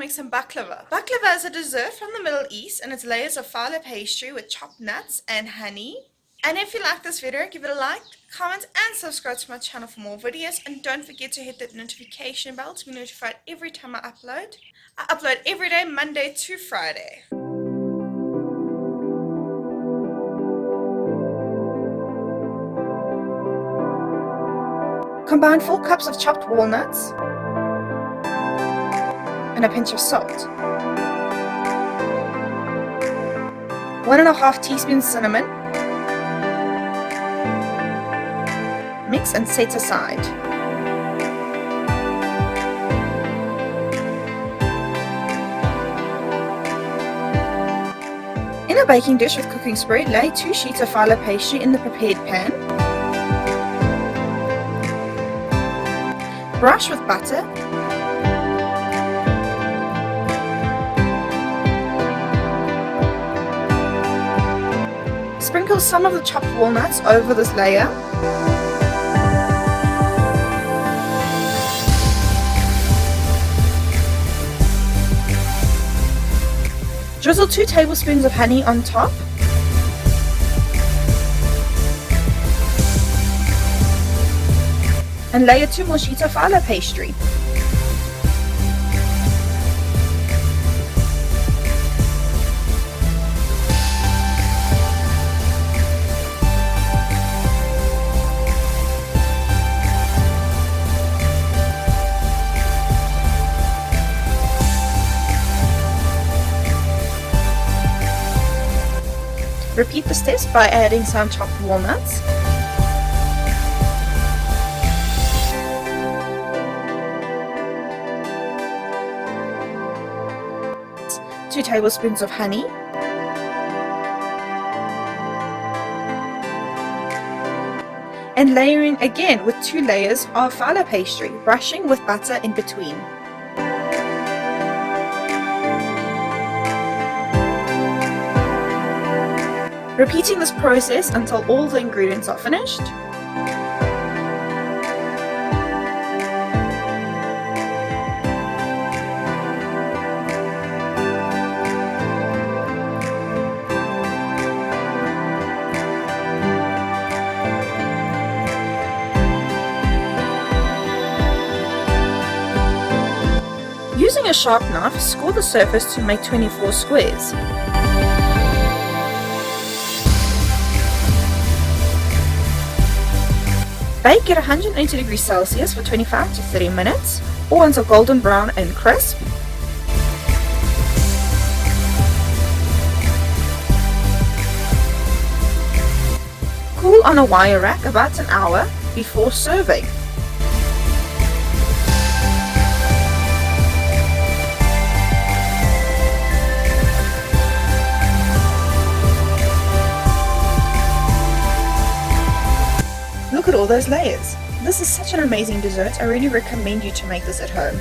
make some baklava. Baklava is a dessert from the Middle East and it's layers of phyllo pastry with chopped nuts and honey. And if you like this video, give it a like, comment and subscribe to my channel for more videos, and don't forget to hit that notification bell to be notified every time I upload. I upload every day, Monday to Friday. Combine 4 cups of chopped walnuts and a pinch of salt, 1.5 teaspoons cinnamon. Mix and set aside. In a baking dish with cooking spray, lay 2 sheets of phyllo pastry in the prepared pan. Brush with butter. Sprinkle some of the chopped walnuts over this layer. Drizzle 2 tablespoons of honey on top. And layer 2 more sheets of phyllo pastry. Repeat the steps by adding some chopped walnuts. Two tablespoons of honey. And layering again with 2 layers of phyllo pastry, brushing with butter in between. Repeating this process until all the ingredients are finished. Using a sharp knife, score the surface to make 24 squares. Bake at 180 degrees Celsius for 25 to 30 minutes, or until golden brown and crisp. Cool on a wire rack about an hour before serving. Look at all those layers. This is such an amazing dessert. I really recommend you to make this at home.